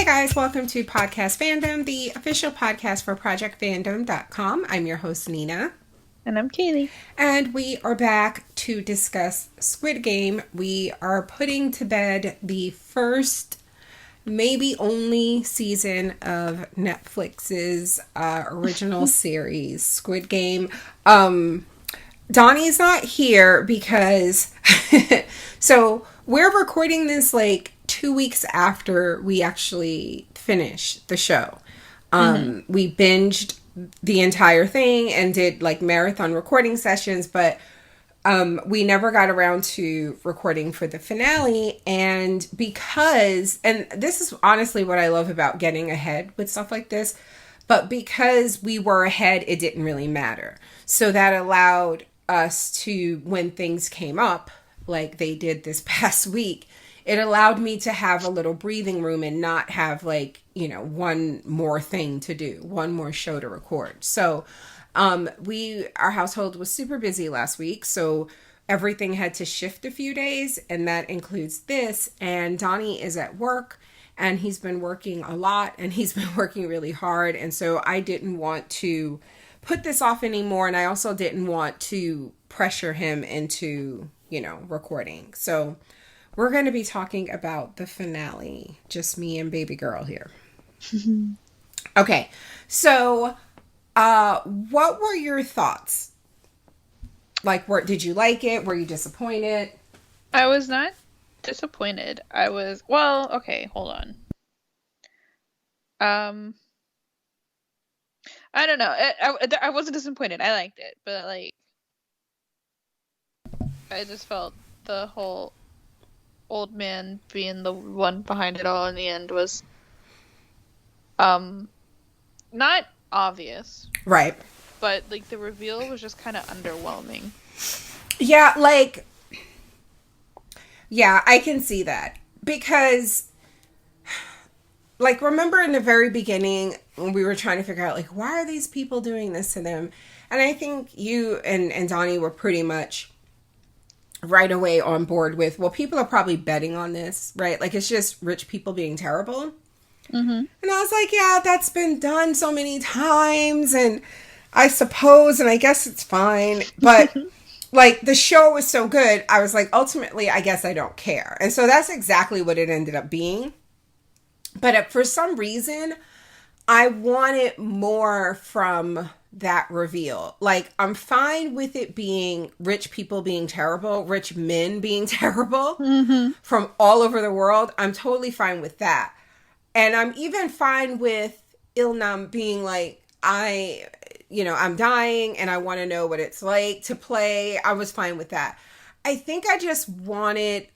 guys, welcome to Podcast Fandom, the official podcast for ProjectFandom.com. I'm your host, Nina. And I'm Kaylee. And we are back to discuss Squid Game. We are putting to bed the first, maybe only season of Netflix's original series, Squid Game. Donnie's not here because... so we're recording this like 2 weeks after we actually finished the show. We binged the entire thing and did like marathon recording sessions, but we never got around to recording for the finale. And this is honestly what I love about getting ahead with stuff like this, but because we were ahead, it didn't really matter. So that allowed us to, when things came up, like they did this past week, it allowed me to have a little breathing room and not have like, one more thing to do, one more show to record. So our household was super busy last week. So everything had to shift a few days, and that includes this. And Donnie is at work and he's been working a lot and he's been working really hard. And so I didn't want to put this off anymore. And I also didn't want to pressure him into, recording. So we're going to be talking about the finale, just me and baby girl here. Okay, so what were your thoughts? Like, did you like it? Were you disappointed? I was not disappointed. Okay, hold on. I don't know. I wasn't disappointed. I liked it, but like, I just felt the whole old man being the one behind it all in the end was not obvious, right? But like the reveal was just kind of underwhelming. Yeah, I can see that, because like, remember in the very beginning when we were trying to figure out like, why are these people doing this to them? And I think you and Donnie were pretty much right away on board with, well, people are probably betting on this, right? Like, it's just rich people being terrible. Mm-hmm. And I was like, yeah, that's been done so many times, and I suppose, and I guess it's fine. But like, the show was so good, I was like, ultimately, I guess I don't care. And so that's exactly what it ended up being. But for some reason, I wanted more from that reveal. Like, I'm fine with it being rich people being terrible, rich men being terrible from all over the world. I'm totally fine with that. And I'm even fine with Ilnam being like, I'm dying and I want to know what it's like to play. I was fine with that. I think I just wanted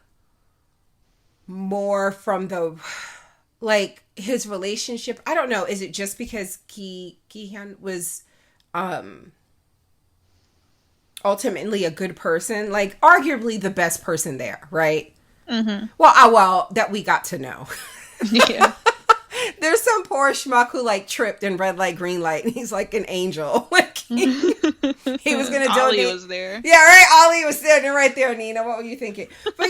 more from like, his relationship. I don't know. Is it just because Gi-hun was ultimately a good person? Like, arguably the best person there, right? Mm-hmm. Well, that we got to know. Yeah. There's some poor schmuck who like tripped in red light, green light, and he's like an angel. Like, he was gonna donate. Ollie was there. Yeah, right. Ollie was standing right there. Nina, what were you thinking? But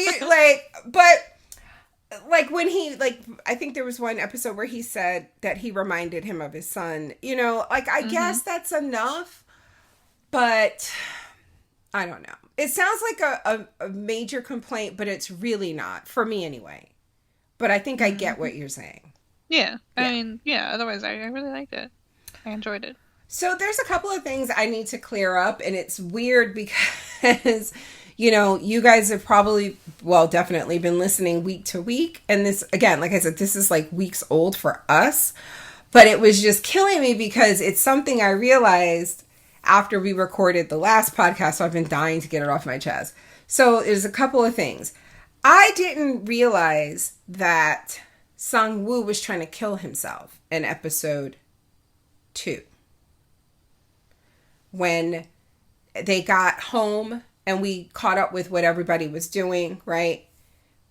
when he, like, I think there was one episode where he said that he reminded him of his son. I guess that's enough, but I don't know. It sounds like a major complaint, but it's really not for me anyway. But I think I get what you're saying. Yeah. I mean, yeah, otherwise I really liked it. I enjoyed it. So there's a couple of things I need to clear up, and it's weird because, you guys have probably, definitely been listening week to week. And this, again, like I said, this is like weeks old for us, but it was just killing me because it's something I realized after we recorded the last podcast. So I've been dying to get it off my chest. So there's a couple of things. I didn't realize that Sang-woo was trying to kill himself in episode 2. When they got home and we caught up with what everybody was doing, right?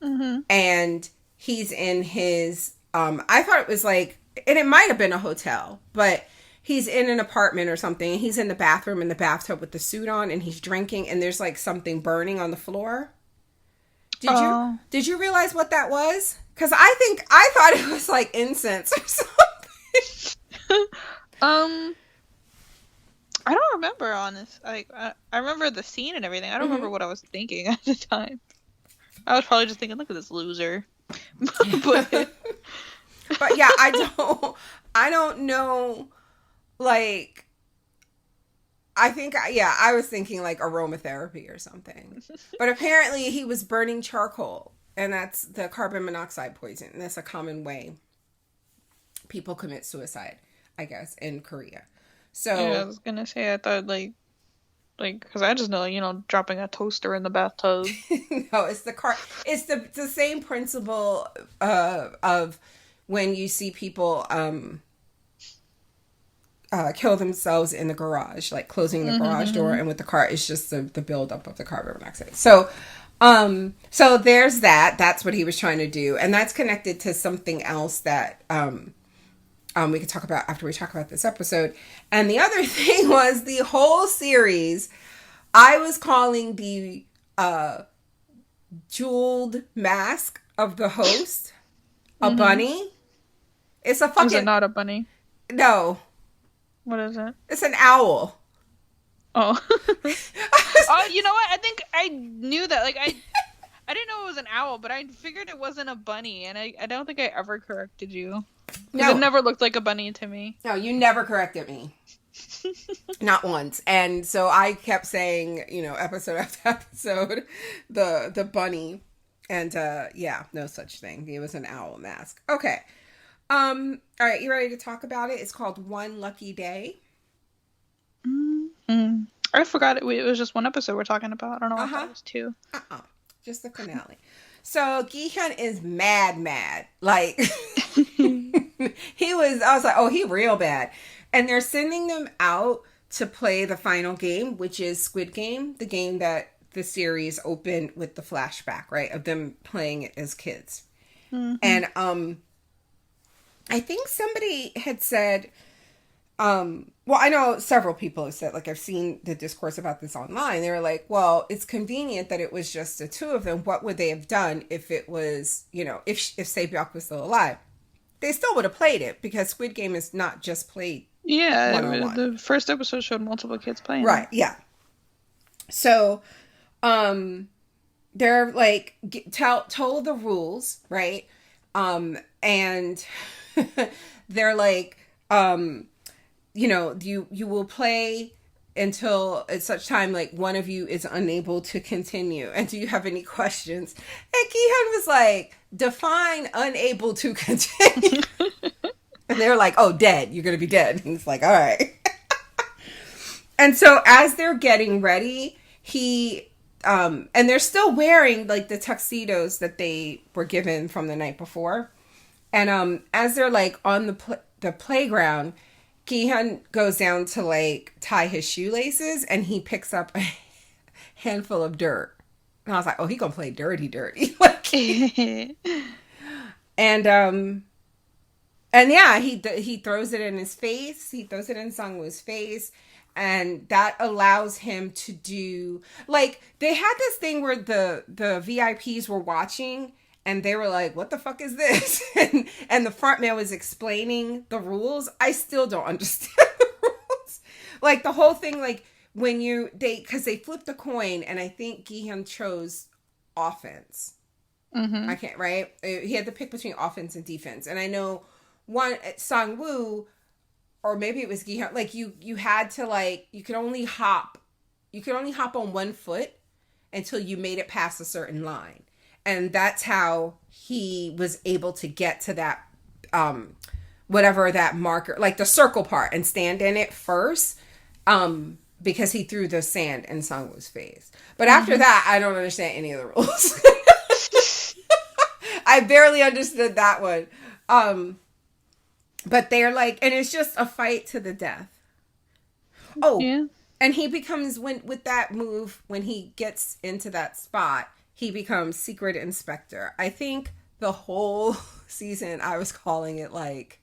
Mm-hmm. And he's in his, I thought it was like, and it might have been a hotel, but he's in an apartment or something. And he's in the bathroom in the bathtub with the suit on, and he's drinking, and there's like something burning on the floor. Did you realize what that was? Because I thought it was like incense or something. I don't remember, honest. Like, I remember the scene and everything. I don't remember what I was thinking at the time. I was probably just thinking, look at this loser. But But yeah, I don't know, like, I was thinking like aromatherapy or something. But apparently he was burning charcoal, and that's the carbon monoxide poison. And that's a common way people commit suicide, I guess, in Korea. So yeah, I was gonna say, I thought because I just know, dropping a toaster in the bathtub. no, it's the same principle of when you see people kill themselves in the garage, like closing the garage door, and with the car, it's just the buildup of the carbon monoxide. So there's that. That's what he was trying to do, and that's connected to something else that we could talk about after we talk about this episode. And the other thing was the whole series, I was calling the jeweled mask of the host a bunny. It's a fucking... Is it not a bunny? No. What is it? It's an owl. Oh. Oh, you know what? I think I knew that. Like, I didn't know it was an owl, but I figured it wasn't a bunny, and I don't think I ever corrected you. No. It never looked like a bunny to me. No, you never corrected me. Not once. And so I kept saying, episode after episode, the bunny. And yeah, no such thing. It was an owl mask. Okay. All right, you ready to talk about it? It's called One Lucky Day. Mm-hmm. I forgot it was just one episode we're talking about. I don't know if it was two. Just the finale. So Gi-hun is mad. Like I was like, oh, he real bad. And they're sending them out to play the final game, which is Squid Game, the game that the series opened with the flashback, right? Of them playing it as kids. Mm-hmm. And I think somebody had said, well, I know several people have said, like, I've seen the discourse about this online. They were like, well, it's convenient that it was just the two of them. What would they have done if it was, if Se-byuk was still alive? They still would have played it, because Squid Game is not just played one-on-one. The first episode showed multiple kids playing. Right, yeah. So, they're like, told the rules, right? And they're like, you will play until at such time, like, one of you is unable to continue. And do you have any questions? And Gi-hun was like, define unable to continue. And they're like, oh, dead. You're going to be dead. And it's like, all right. And so as they're getting ready, and they're still wearing, like, the tuxedos that they were given from the night before. And as they're, like, on the playground, Gi-hun goes down to, like, tie his shoelaces, and he picks up a handful of dirt. And I was like, oh, he gonna play dirty. Like, and yeah, he throws it in his face. He throws it in Sang-woo's face. And that allows him to do, like, they had this thing where the VIPs were watching, and they were like, what the fuck is this? And the front man was explaining the rules. I still don't understand the rules. Like, the whole thing, like, because they flipped a coin, and I think Gi-hun chose offense. Mm-hmm. I can't, right? He had to pick between offense and defense. And I know Sang-woo, or maybe it was Gi-hun, like, you had to, like, you could only hop on one foot until you made it past a certain line. And that's how he was able to get to that, whatever that marker, like the circle part, and stand in it first, because he threw the sand in Sang-woo's face. But after that, I don't understand any of the rules. I barely understood that one. But they're like, and it's just a fight to the death. Oh, yeah. And he becomes, with that move, when he gets into that spot, he becomes secret inspector. I think the whole season I was calling it, like,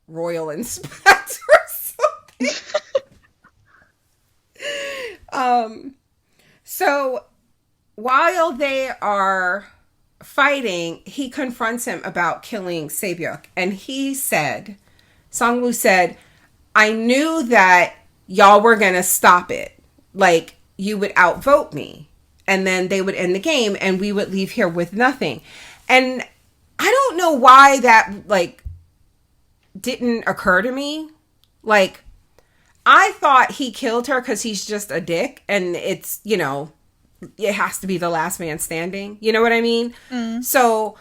royal inspector or something. So while they are fighting, he confronts him about killing Saebyuk. And he said, Sang-woo said, I knew that y'all were going to stop it. Like, you would outvote me. And then they would end the game and we would leave here with nothing. And I don't know why that, like, didn't occur to me. Like, I thought he killed her because he's just a dick. And it's, you know, it has to be the last man standing. You know what I mean? Mm. So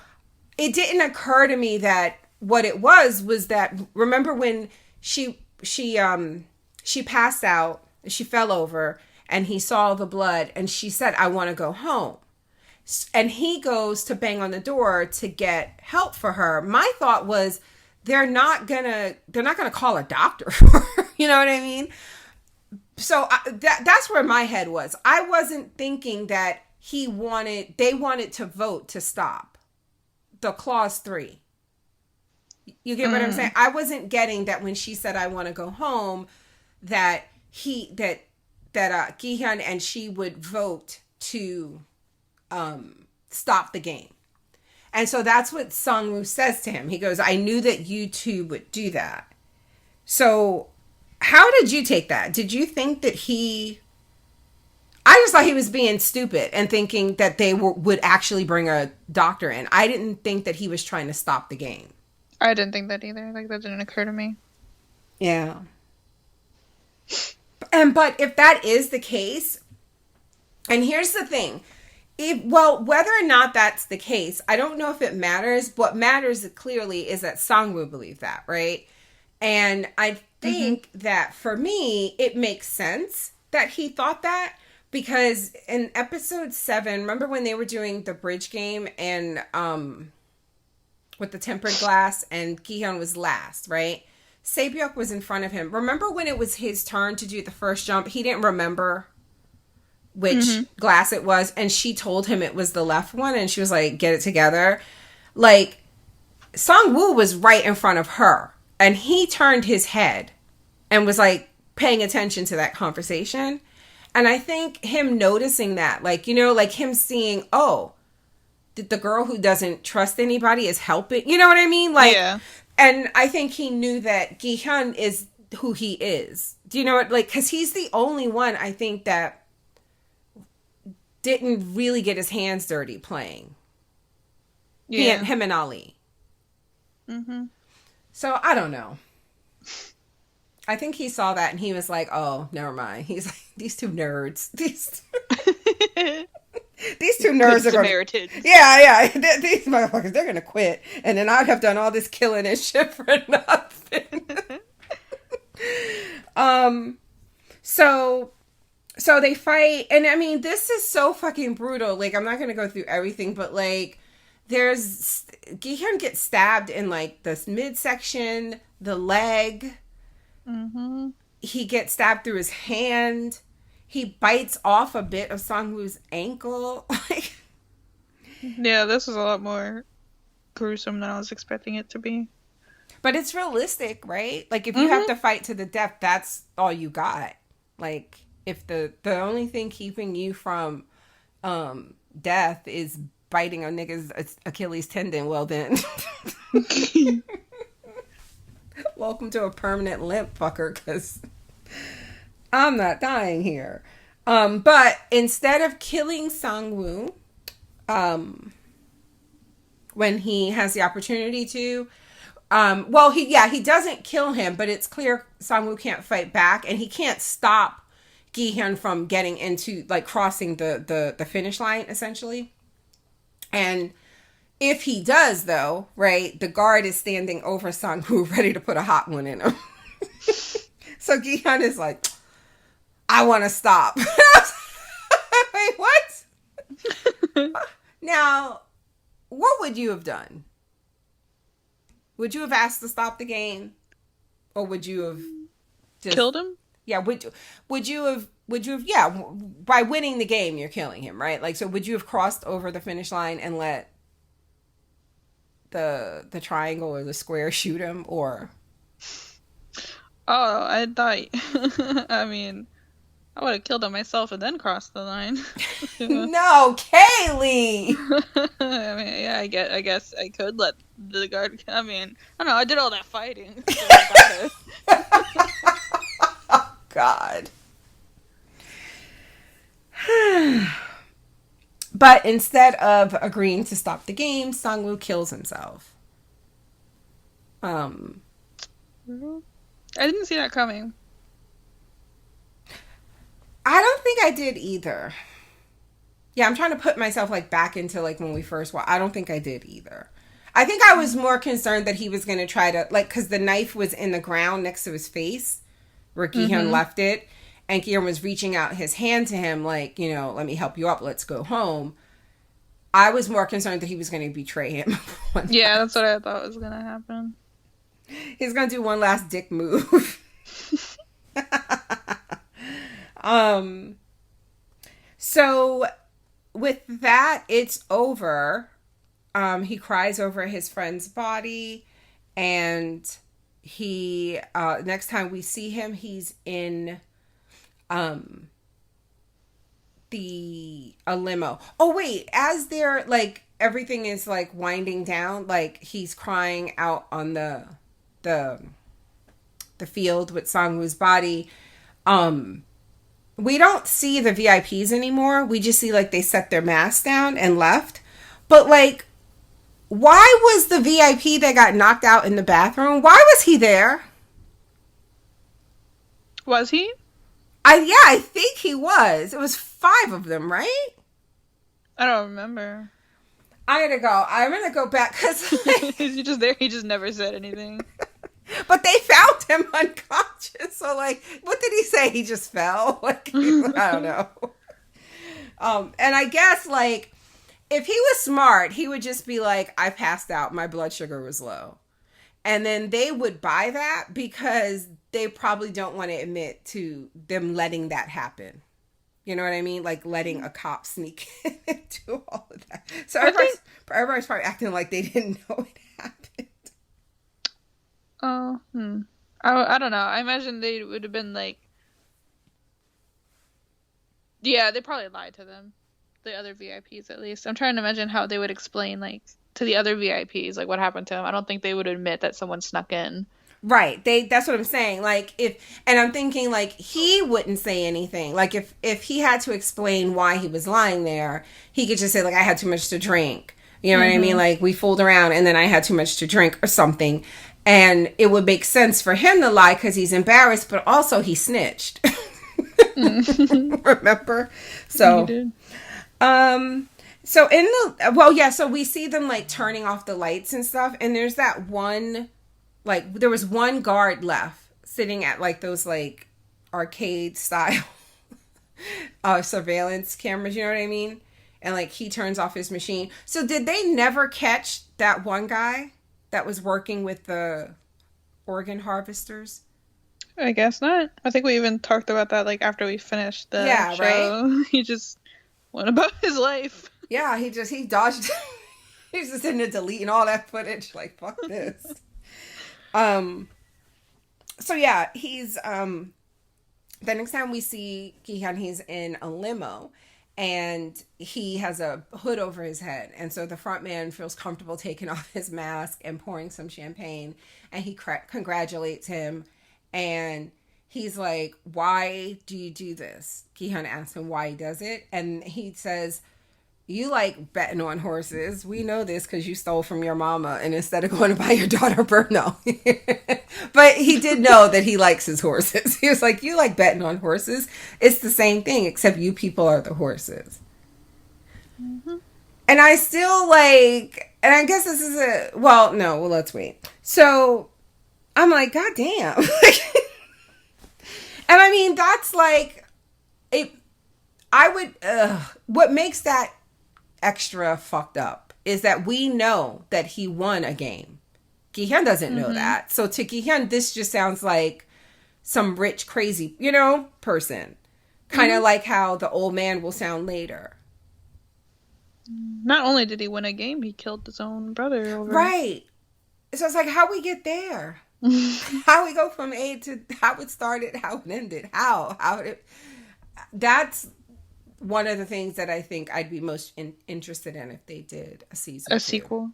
it didn't occur to me that what it was that, remember when she passed out, she fell over and he saw the blood and she said, I want to go home. And he goes to bang on the door to get help for her. My thought was they're not gonna call a doctor for her. You know what I mean? So that's where my head was. I wasn't thinking that they wanted to vote to stop the clause 3. You get what I'm saying? I wasn't getting that when she said, I want to go home, that Gi-hun and she would vote to stop the game. And so that's what Sang-woo says to him. He goes, I knew that you two would do that. So how did you take that? Did you think that I just thought he was being stupid and thinking that they would actually bring a doctor in. I didn't think that he was trying to stop the game. I didn't think that either. Like, that didn't occur to me. Yeah. But if that is the case, and here's the thing, whether or not that's the case, I don't know if it matters. What matters clearly is that Sang-woo believed that, right? And I think that for me, it makes sense that he thought that, because in episode 7, remember when they were doing the bridge game and with the tempered glass and Gi-hun was last, right? Saebyuk was in front of him. Remember when it was his turn to do the first jump? He didn't remember which glass it was, and she told him it was the left one, and she was like, get it together. Like, Sang-woo was right in front of her, and he turned his head and was like paying attention to that conversation. And I think him noticing that, like, you know, like him seeing, oh, the girl who doesn't trust anybody is helping. You know what I mean? Like, yeah. And I think he knew that Gi-hun is who he is. Do you know what? Like, because he's the only one, I think, that didn't really get his hands dirty playing. Yeah. Him and Ali. Mm-hmm. So, I don't know. I think he saw that and he was like, oh, never mind. He's like, these two nerds. These two nerds are going to... Yeah. These motherfuckers, they're going to quit. And then I'd have done all this killing and shit for nothing. So they fight. And I mean, this is so fucking brutal. Like, I'm not going to go through everything, but like, there's... Gi-hun gets stabbed in like this midsection, the leg. Mm-hmm. He gets stabbed through his hand. He bites off a bit of Sang-woo's ankle. Yeah, this is a lot more gruesome than I was expecting it to be. But it's realistic, right? Like, if you have to fight to the death, that's all you got. Like, if the only thing keeping you from death is biting a nigga's Achilles tendon, well then... Welcome to a permanent limp, fucker, because I'm not dying here. But instead of killing Sang-woo, when he has the opportunity to, he doesn't kill him, but it's clear Sang-woo can't fight back, and he can't stop Gi-hun from getting into, like, crossing the finish line, essentially. And if he does, though, right, the guard is standing over Sang-woo ready to put a hot one in him. So Gi-hun is like, I want to stop. Wait, what? Now, what would you have done? Would you have asked to stop the game? Or would you have just... killed him? Yeah, would you have, yeah, by winning the game, you're killing him, right? Like, so would you have crossed over the finish line and let the triangle or the square shoot him, or... Oh, I thought... I mean, I would have killed him myself and then crossed the line. No, Kaylee! I mean, yeah, I guess I could let the guard. I mean, I don't know. I did all that fighting. So I Oh, God. But instead of agreeing to stop the game, Sang-woo kills himself. I didn't see that coming. I don't think I did either. Yeah, I'm trying to put myself like back into like when we first watched. I don't think I did either. I think I was more concerned that he was going to try to like because the knife was in the ground next to his face where Gi-hun left it, and Gi-hun was reaching out his hand to him like, you know, let me help you up, let's go home. I was more concerned that he was going to betray him. Yeah, that's what I thought was going to happen. He's going to do one last dick move. So with that, it's over. He cries over his friend's body, and he next time we see him, he's in a limo. Oh wait, as they're like everything is like winding down, like he's crying out on the field with Sang-woo's body. We don't see the VIPs anymore. We just see like they set their masks down and left. But like, why was the VIP that got knocked out in the bathroom? Why was he there? Was he? I think he was. It was 5 of them, right? I don't remember. I'm gonna go back because is he just there? He just never said anything. But they found him unconscious. So like, what did he say? He just fell. Like, I don't know. And I guess like, if he was smart, he would just be like, I passed out. My blood sugar was low. And then they would buy that because they probably don't want to admit to them letting that happen. You know what I mean? Like letting a cop sneak in and do all of that. So everybody's probably acting like they didn't know it happened. Oh, I don't know. I imagine they would have been like, yeah, they probably lied to them, the other VIPs at least. I'm trying to imagine how they would explain like to the other VIPs like what happened to him. I don't think they would admit that someone snuck in. Right. That's what I'm saying. Like and I'm thinking like he wouldn't say anything. Like if he had to explain why he was lying there, he could just say like I had too much to drink. You know what I mean? Like we fooled around and then I had too much to drink or something. And it would make sense for him to lie because he's embarrassed, but also he snitched. Remember? So, so we see them like turning off the lights and stuff. And there's that one, like there was one guard left sitting at like those like arcade style surveillance cameras. You know what I mean? And like he turns off his machine. So did they never catch that one guy that was working with the organ harvesters? I guess not. I think we even talked about that like after we finished the show. Right? He just went about his life. Yeah, he dodged. He's just in there deleting all that footage. Like, fuck this. So yeah, he's the next time we see Gi-hun, he's in a limo. And he has a hood over his head. And so the front man feels comfortable taking off his mask and pouring some champagne. And he congratulates him. And he's like, why do you do this? Gi-hun asks him why he does it. And he says, you like betting on horses. We know this because you stole from your mama. And instead of going to buy your daughter Bruno. But he did know that he likes his horses. He was like, you like betting on horses. It's the same thing, except you people are the horses. Mm-hmm. And I still like, and I guess this is let's wait. So I'm like, God damn. And I mean, that's like, what makes that extra fucked up is that we know that he won a game. Gi-hun doesn't know that. So to Gi-hun, this just sounds like some rich, crazy, person. Kind of like how the old man will sound later. Not only did he win a game, he killed his own brother over. Right. So it's like, how we get there? How we go from A to how it started, how it ended, how that's one of the things that I think I'd be most interested in if they did a season 2. Sequel.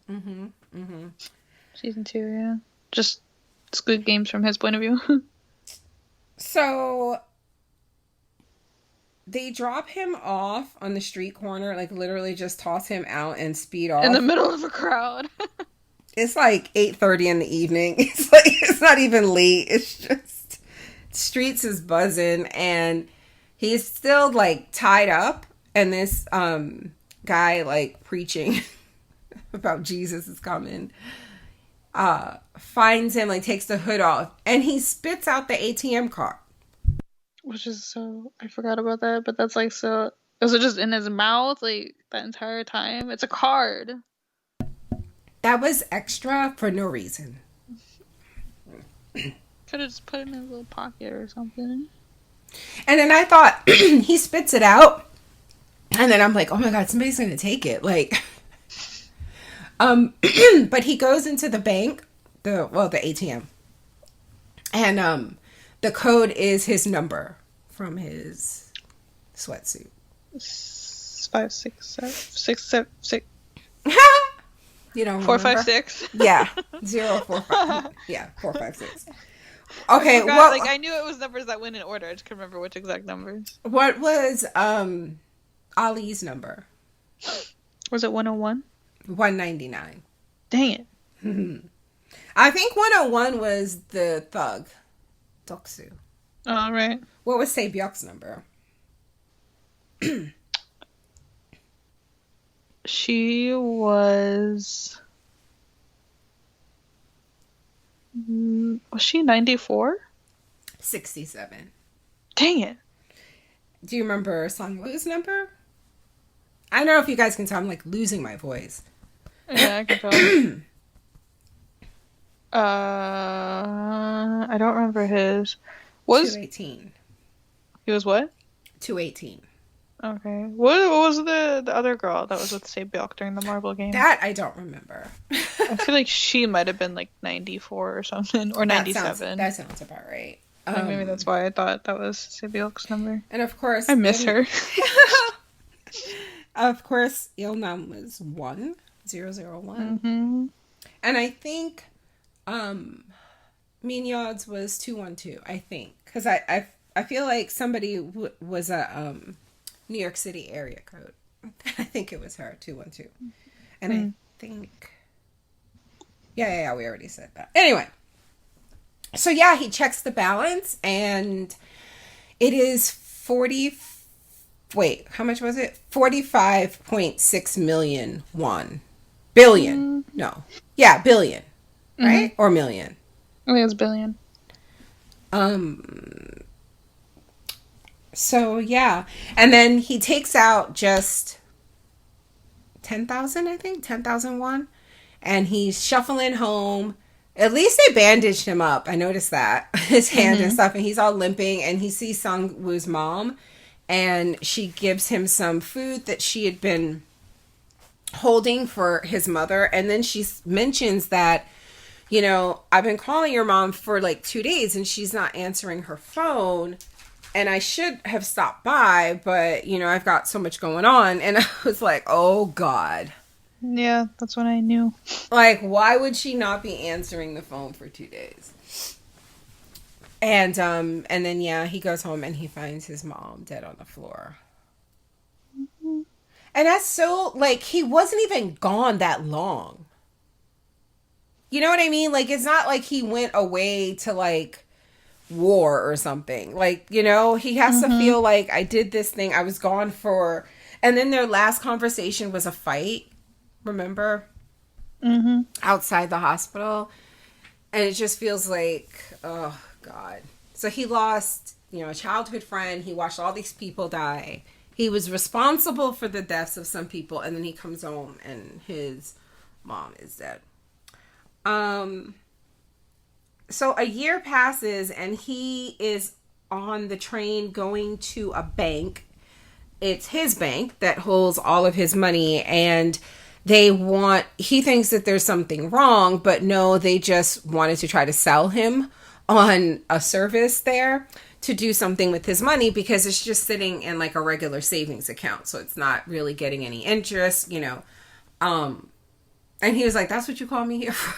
Season 2, yeah. Just Squid Games from his point of view. So they drop him off on the street corner, like literally just toss him out and speed off. In the middle of a crowd. It's like 8:30 in the evening. It's like, it's not even late. It's just, streets is buzzing, and he's still like tied up, and this guy like preaching about Jesus is coming finds him, like takes the hood off, and he spits out the ATM card. Which is so, I forgot about that, but that's like so, was it just in his mouth like that entire time? It's a card. That was extra for no reason. Could have just put it in his little pocket or something. And then I thought, he spits it out, and then I'm like, oh my god, somebody's gonna take it, like. But he goes into the bank, the ATM, and the code is his number from his sweatsuit. 5676. You know, 456. Yeah, 045. Yeah, 456. Okay, well, like I knew it was numbers that went in order. I just couldn't remember which exact numbers. What was Ali's number? Was it 101? 199. Dang it. I think 101 was the thug, Doksu. Oh, right. What was Se-byuk's number? She was... Was she 94? 67. Dang it. Do you remember Sang-woo's number? I don't know if you guys can tell, I'm like losing my voice. Yeah, I can tell. I don't remember his. 218. He was what? 218. Okay. What was the other girl that was with Se-byuk during the marble game? That I don't remember. I feel like she might have been like 94 or something, or 97. That sounds about right. Like maybe that's why I thought that was Se-byuk's number. And of course, I miss her. Of course, Ilnam was 1001. Mm-hmm. And I think Minyod's was 212, I think. Because I feel like somebody was a New York City area code. I think it was her, 212. And I think... Yeah, we already said that. Anyway. So yeah, he checks the balance, and it is 40... Wait, how much was it? 45.6 million won. Billion. No. Yeah, billion. Right? Or million. I think it's billion. So, yeah. And then he takes out just 10,000, I think. 10,000 won. And he's shuffling home. At least they bandaged him up. I noticed that. His hand and stuff. And he's all limping. And he sees Sang-woo's mom. And she gives him some food that she had been holding for his mother. And then she mentions that, you know, I've been calling your mom for like 2 days and she's not answering her phone. And I should have stopped by, but, you know, I've got so much going on. And I was like, oh, God. Yeah, that's what I knew. Like, why would she not be answering the phone for 2 days? And then, yeah, he goes home and he finds his mom dead on the floor. Mm-hmm. And that's so, like, he wasn't even gone that long. You know what I mean? Like, it's not like he went away to, like, war or something. Like, you know, he has to feel like, I did this thing, I was gone for... And then their last conversation was a fight, remember? Mm-hmm. Outside the hospital. And it just feels like, oh... God. So he lost, you know, a childhood friend. He watched all these people die. He was responsible for the deaths of some people, and then he comes home and his mom is dead. So a year passes and he is on the train going to a bank. It's his bank that holds all of his money, and he thinks that there's something wrong, but no, they just wanted to try to sell him on a service there to do something with his money because it's just sitting in like a regular savings account. So it's not really getting any interest, you know. And he was like, that's what you call me here for?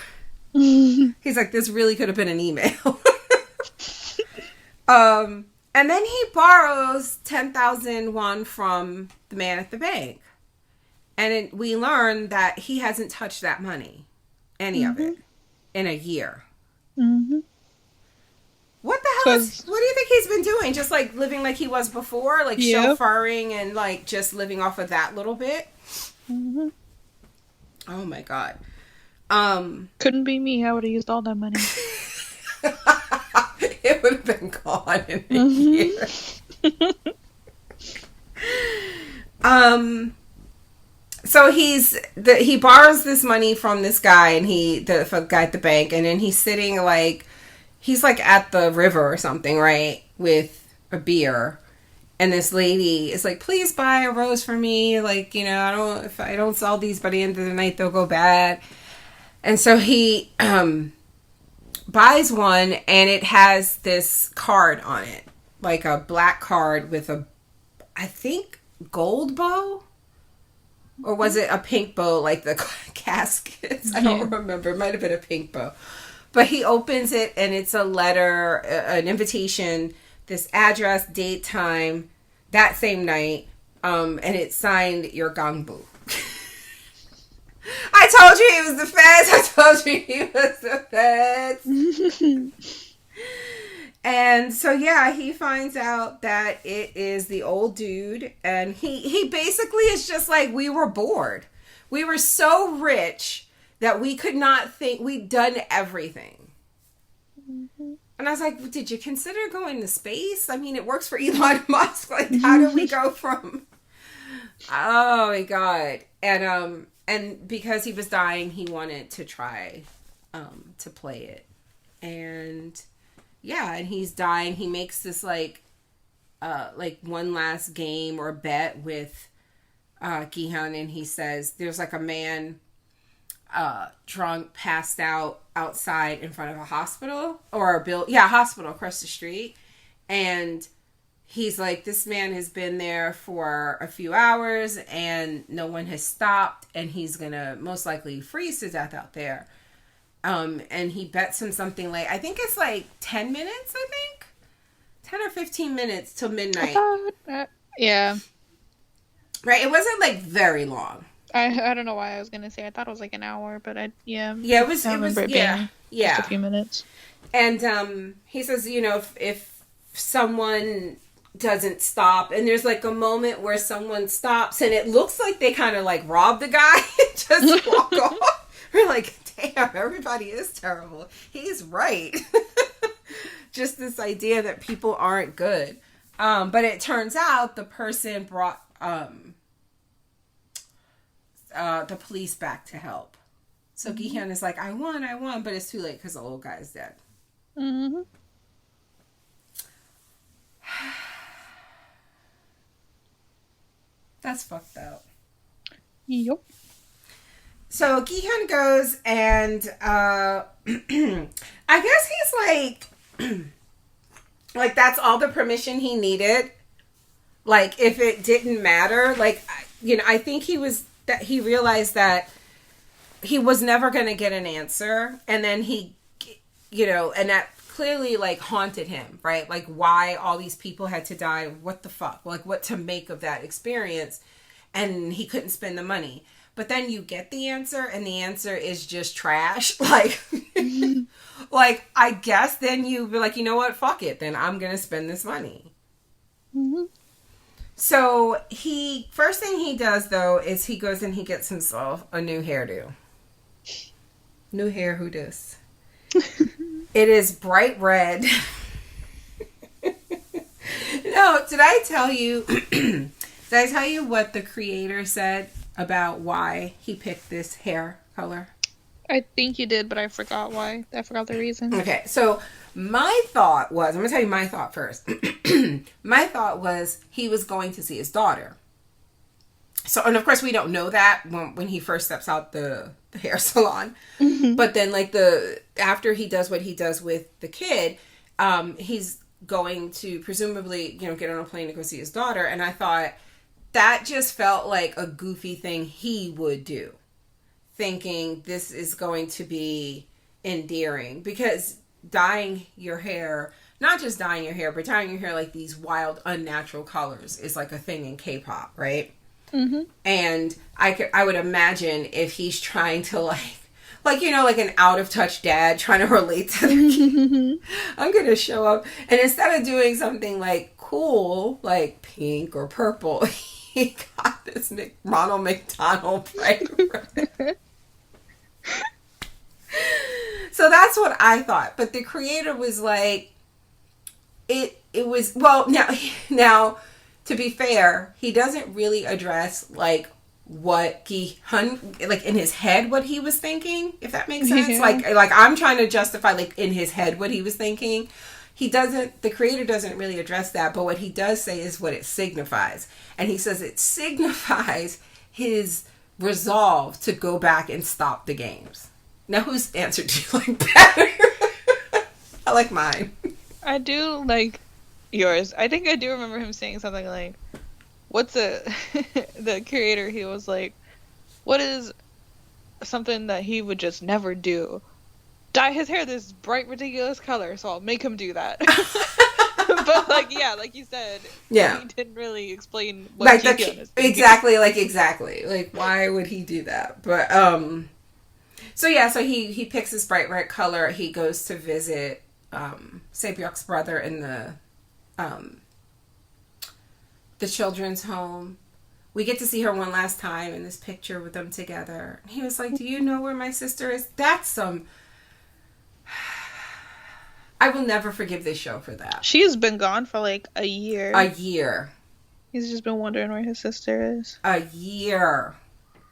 He's like, this really could have been an email. And then he borrows 10,000 won from the man at the bank. And we learn that he hasn't touched that money, any of it, in a year. Mm-hmm. What the hell what do you think he's been doing? Just like living like he was before? Like chauffeuring and like just living off of that little bit? Mm-hmm. Oh my God. Couldn't be me. I would have used all that money. It would have been gone in a year. So he borrows this money from this guy and the guy at the bank, and then he's sitting like he's like at the river or something, right? With a beer. And this lady is like, please buy a rose for me. Like, you know, if I don't sell these by the end of the night, they'll go bad. And so he buys one, and it has this card on it, like a black card with I think, gold bow? Or was it a pink bow, like the caskets? I don't remember. It might have been a pink bow. But he opens it, and it's a letter, an invitation, this address, date, time, that same night, and it's signed your gangbu. I told you he was the feds. I told you he was the feds. And so, yeah, he finds out that it is the old dude, and he basically is just like, we were bored. We were so rich that we could not think, we'd done everything. Mm-hmm. And I was like, did you consider going to space? I mean, it works for Elon Musk. Like, how do we go from... Oh, my God. And because he was dying, he wanted to try to play it. And, yeah, and he's dying. He makes this, like one last game or bet with Gi-hun, and he says, there's, like, a man... drunk, passed out outside in front of a hospital or a hospital across the street. And he's like, this man has been there for a few hours and no one has stopped, and he's gonna most likely freeze to death out there. And he bets him something like, I think it's like 10 minutes, 10 or 15 minutes till midnight. Yeah. Right. It wasn't like very long. I don't know why I was gonna say I thought it was like an hour, but it was just a few minutes. And he says, you know, if someone doesn't stop, and there's like a moment where someone stops, and it looks like they kind of like rob the guy and just walk off. We're like, damn, everybody is terrible. He's right. Just this idea that people aren't good. But it turns out the person brought the police back to help. So Gi-hun is like, I won, but it's too late because the old guy is dead. Mm-hmm. That's fucked up. Yep. So Gi-hun goes and I guess he's like that's all the permission he needed. Like, if it didn't matter, like, you know, I think he realized that he was never going to get an answer. And then he, you know, and that clearly, like, haunted him, right? Like, why all these people had to die. What the fuck? Like, what to make of that experience. And he couldn't spend the money. But then you get the answer, and the answer is just trash. Like, like, I guess then you'd be like, you know what? Fuck it. Then I'm going to spend this money. Mm-hmm. So first thing he does, though, is he goes and he gets himself a new hairdo. New hair, who dis? It is bright red. No, did I tell you what the creator said about why he picked this hair color? I think you did, but I forgot why. I forgot the reason. Okay, so my thought was, I'm going to tell you my thought first. My thought was he was going to see his daughter. So, and of course we don't know that when he first steps out the hair salon. But then like after he does what he does with the kid, he's going to presumably, get on a plane to go see his daughter. And I thought that just felt like a goofy thing he would do, thinking this is going to be endearing, because dyeing your hair, not just dyeing your hair, but dyeing your hair like these wild, unnatural colors is like a thing in K-pop, right? Mm-hmm. And I would imagine if he's trying to like an out of touch dad trying to relate to the kid, I'm going to show up. And instead of doing something like cool, like pink or purple, he got this Ronald McDonald bright red. So that's what I thought. But the creator was like, it was, well, now, to be fair, he doesn't really address like what Gi-hun, like in his head, what he was thinking, if that makes sense. Yeah. Like I'm trying to justify like in his head what he was thinking. The creator doesn't really address that, but what he does say is what it signifies. And he says it signifies his resolve to go back and stop the games. Now, whose answer do you like better? I like mine. I do like yours. I think I do remember him saying something like, what's the creator, he was like, what is something that he would just never do? Dye his hair this bright, ridiculous color, so I'll make him do that. But like, yeah, like you said, yeah, he didn't really explain what like exactly, like why would he do that? But so he picks this bright red color. He goes to visit Se-byuk's brother in the children's home. We get to see her one last time in this picture with them together. And he was like, do you know where my sister is? That's I will never forgive this show for that. She's been gone for like a year. A year. He's just been wondering where his sister is. A year.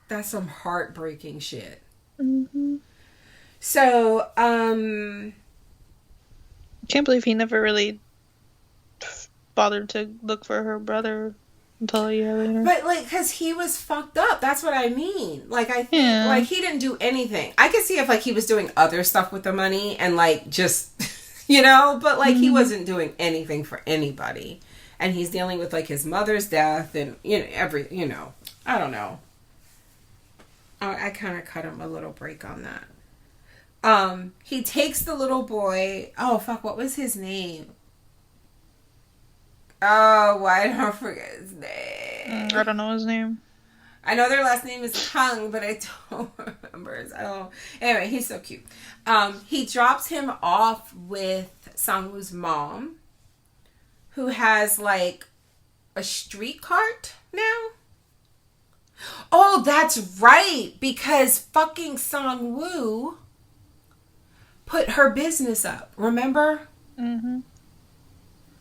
That's some heartbreaking shit. Mm-hmm. So, can't believe he never really bothered to look for her brother until a year later. But like, cause he was fucked up. That's what I mean. Like, I think like he didn't do anything. I could see if like he was doing other stuff with the money and like just, but like he wasn't doing anything for anybody. And he's dealing with like his mother's death and I don't know. I kind of cut him a little break on that. He takes the little boy. Oh fuck, what was his name? Oh, why don't I forget his name? I don't know his name. I know their last name is Kung, but I don't remember his. Anyway, he's so cute. He drops him off with Sang-woo's mom, who has like a street cart now. Oh, that's right, because fucking Sang-woo put her business up. Remember? Mm-hmm.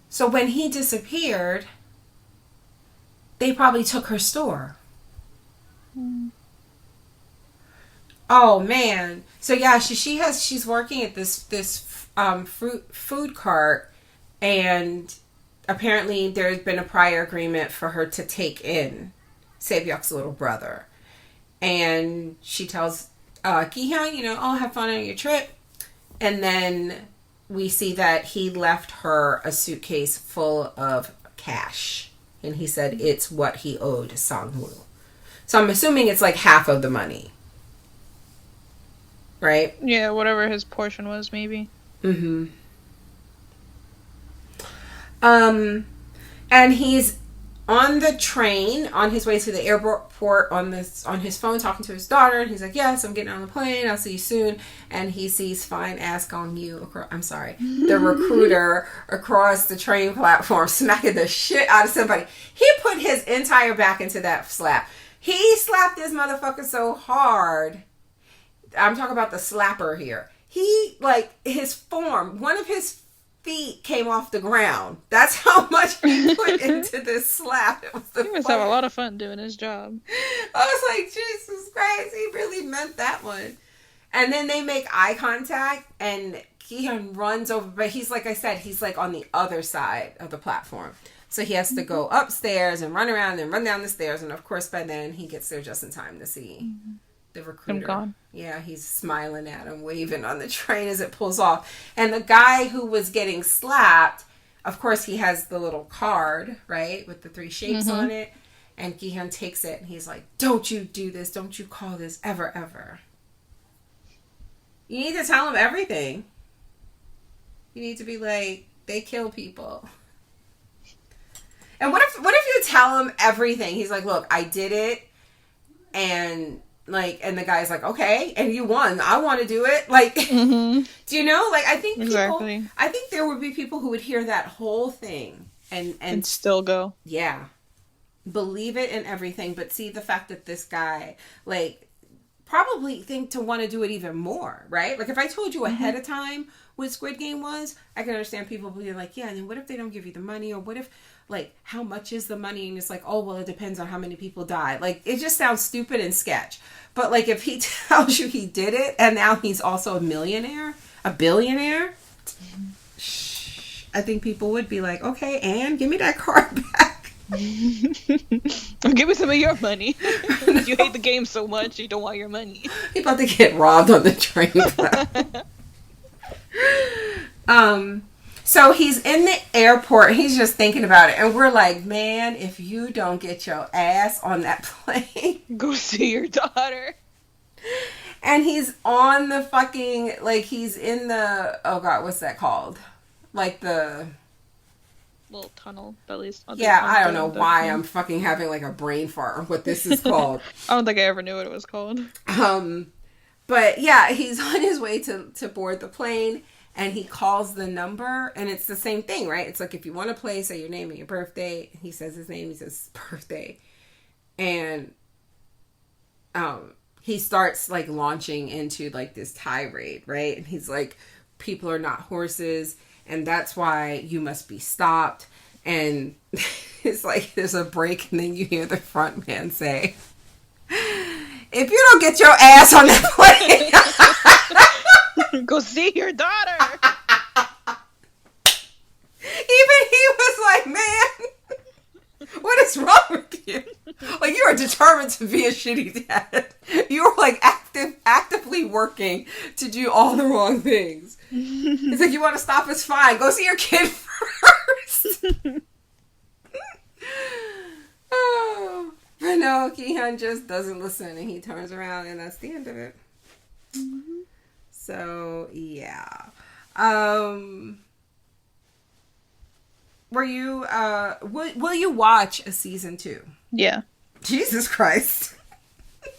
So when he disappeared, they probably took her store. Mm. Oh man! So yeah, she's working at this food cart, and apparently there's been a prior agreement for her to take in Se-byuk's little brother, and she tells Gi-hun, "Oh, have fun on your trip," and then we see that he left her a suitcase full of cash. And he said it's what he owed Sang-woo. So I'm assuming it's like half of the money. Right? Yeah, whatever his portion was, maybe. Mm-hmm. And he's on the train, on his way to the airport, on his phone, talking to his daughter, and he's like, "Yes, I'm getting on the plane. I'll see you soon." And he sees fine ass Gong-yu, the recruiter across the train platform, smacking the shit out of somebody. He put his entire back into that slap. He slapped this motherfucker so hard. I'm talking about the slapper here. He, like, his form, one of his feet came off the ground. That's how much he put into this slap. He must have a lot of fun doing his job. I was like, Jesus Christ, he really meant that one. And then they make eye contact, and Gi-hun runs over, but he's, like I said, he's like on the other side of the platform. So he has to go upstairs and run around and run down the stairs, and of course by then he gets there just in time to see the recruiter. I'm gone. Yeah, he's smiling at him, waving on the train as it pulls off. And the guy who was getting slapped, of course, he has the little card, right, with the 3 shapes on it. And Gi-hun takes it, and he's like, don't you do this. Don't you call this ever, ever. You need to tell him everything. You need to be like, they kill people. And what if you tell him everything? He's like, look, I did it, and the guy's like, okay, and you won. I want to do it. Like, do you know? Like, I think I think there would be people who would hear that whole thing and still go. Yeah. Believe it and everything, but see the fact that this guy, like, probably think to want to do it even more, right? Like, if I told you ahead of time what Squid Game was, I can understand people being like, yeah, and then what if they don't give you the money? Or what if, like, how much is the money? And it's like, oh, well, it depends on how many people die. Like, it just sounds stupid and sketch. But, like, if he tells you he did it, and now he's also a millionaire, a billionaire, I think people would be like, okay, and give me that card back. Give me some of your money. You hate the game so much, you don't want your money. You're about to get robbed on the train. So he's in the airport. He's just thinking about it. And we're like, man, if you don't get your ass on that plane. Go see your daughter. And he's on the fucking, like, he's in the, oh God, what's that called? Like the... little tunnel bellies. Yeah, I don't know why I'm fucking having like a brain fart what this is called. I don't think I ever knew what it was called. But yeah, he's on his way to board the plane, and he calls the number, and it's the same thing, right? It's like, if you want to play, say your name and your birthday. He says his name, he says birthday, and he starts like launching into like this tirade, right? And he's like, people are not horses, and that's why you must be stopped. And it's like there's a break, and then you hear the front man say, if you don't get your ass on that plane, go see your daughter. Even he was like, man, what is wrong with you? Like, you are determined to be a shitty dad. You are like actively working to do all the wrong things. It's like, you want to stop, it's fine. Go see your kid first. Oh, but no, Gi-hun just doesn't listen, and he turns around, and that's the end of it. So yeah. Were you will you watch a season 2? Yeah. Jesus Christ.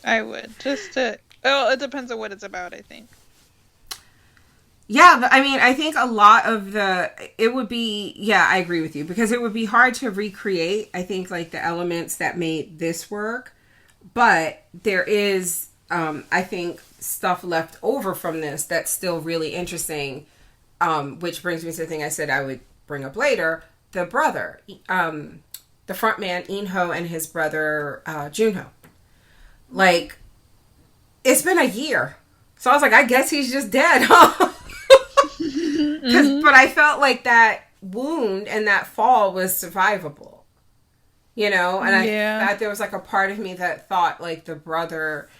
I would. Well, it depends on what it's about, I think. Yeah, I mean, I think a lot of it would be, yeah, I agree with you, because it would be hard to recreate, I think, like, the elements that made this work, but there is, I think, stuff left over from this that's still really interesting, which brings me to the thing I said I would bring up later, the brother, the front man, In-ho, and his brother, Jun-ho. Like, it's been a year, so I was like, I guess he's just dead, huh? But I felt like that wound and that fall was survivable, you know? And I thought there was like a part of me that thought like the brother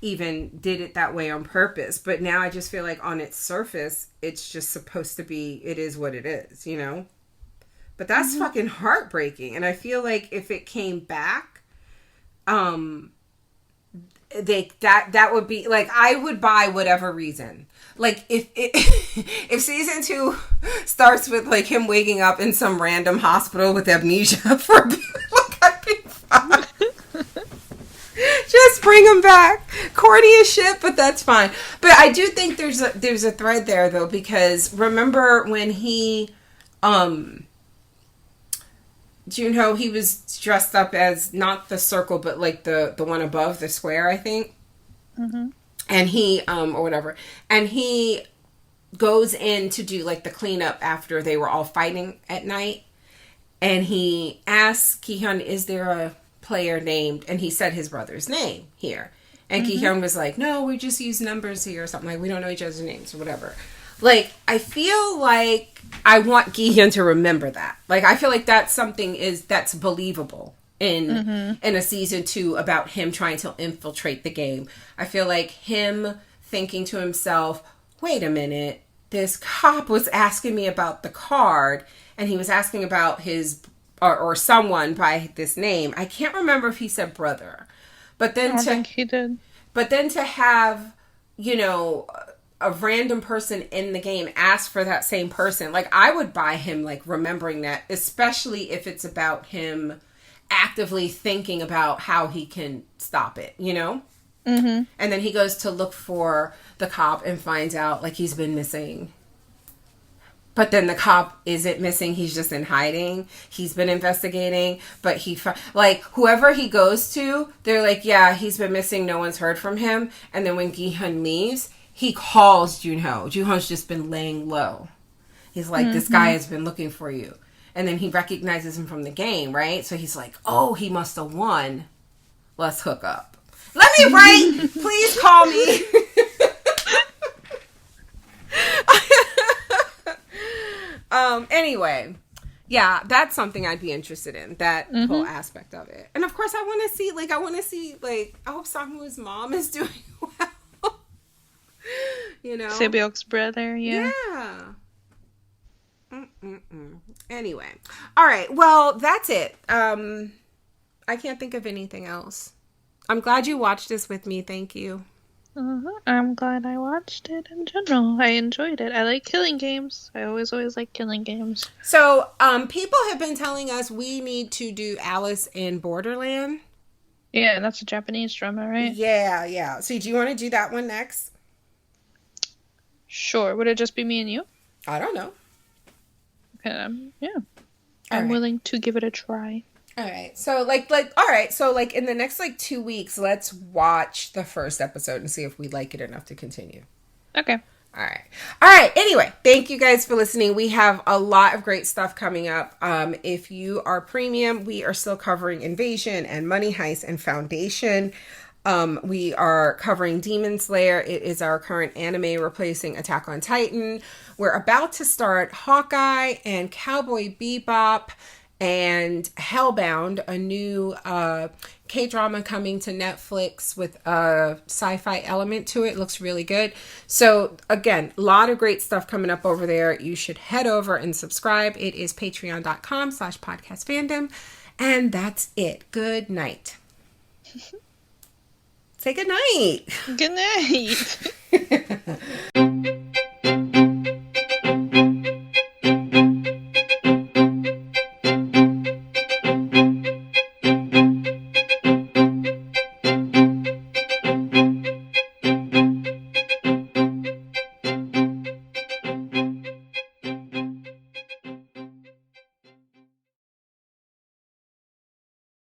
even did it that way on purpose. But now I just feel like on its surface, it's just supposed to be, it is what it is, you know? But that's fucking heartbreaking. And I feel like if it came back, that would be like, I would buy whatever reason. Like, if season 2 starts with, like, him waking up in some random hospital with amnesia for, like, I'd be fine. Just bring him back. Corny as shit, but that's fine. But I do think there's a thread there, though, because remember when he, Jun-ho, he was dressed up as not the circle, but, like, the one above, the square, I think. Mm-hmm. And he, or whatever, and he goes in to do, like, the cleanup after they were all fighting at night. And he asks Gi-hun, is there a player named, and he said his brother's name here. And Gi-hun was like, no, we just use numbers here or something. Like, we don't know each other's names or whatever. Like, I feel like I want Gi-hun to remember that. Like, I feel like that's something that's believable. in a season 2 about him trying to infiltrate the game. I feel like him thinking to himself, wait a minute, this cop was asking me about the card, and he was asking about his or someone by this name. I can't remember if he said brother, but then I don't think he did. But then to have, you know, a random person in the game ask for that same person, like, I would buy him, like, remembering that, especially if it's about him actively thinking about how he can stop it, you know? Mm-hmm. And then he goes to look for the cop and finds out, like, he's been missing. But then the cop isn't missing. He's just in hiding. He's been investigating. But like, whoever he goes to, they're like, yeah, he's been missing. No one's heard from him. And then when Gi-hun leaves, he calls Junho. Junho's just been laying low. He's like, this guy has been looking for you. And then he recognizes him from the game, right? So he's like, oh, he must have won. Let's hook up. Let me write. Please call me. Anyway, yeah, that's something I'd be interested in, that whole aspect of it. And of course, I want to see, I hope Sang-woo's mom is doing well. You know? Sebyok's brother, yeah. Anyway. All right, well, that's it. I can't think of anything else. I'm glad you watched this with me. Thank you. I'm glad I watched it in general. I enjoyed it. I like killing games. I always like killing games. So, people have been telling us we need to do Alice in Borderland. Yeah, that's a Japanese drama, right? Yeah. So, do you want to do that one next? Sure. Would it just be me and you? I don't know. Okay, yeah. I'm willing to give it a try. All right. So, all right. So, in the next, 2 weeks, let's watch the first episode and see if we like it enough to continue. Okay. All right. Anyway, thank you guys for listening. We have a lot of great stuff coming up. If you are premium, we are still covering Invasion and Money Heist and Foundation. We are covering Demon Slayer. It is our current anime replacing Attack on Titan. We're about to start Hawkeye and Cowboy Bebop and Hellbound, a new K-drama coming to Netflix with a sci-fi element to it. Looks really good. So again, a lot of great stuff coming up over there. You should head over and subscribe. It is patreon.com/podcastfandom. And that's it. Good night. Say good night. Good night.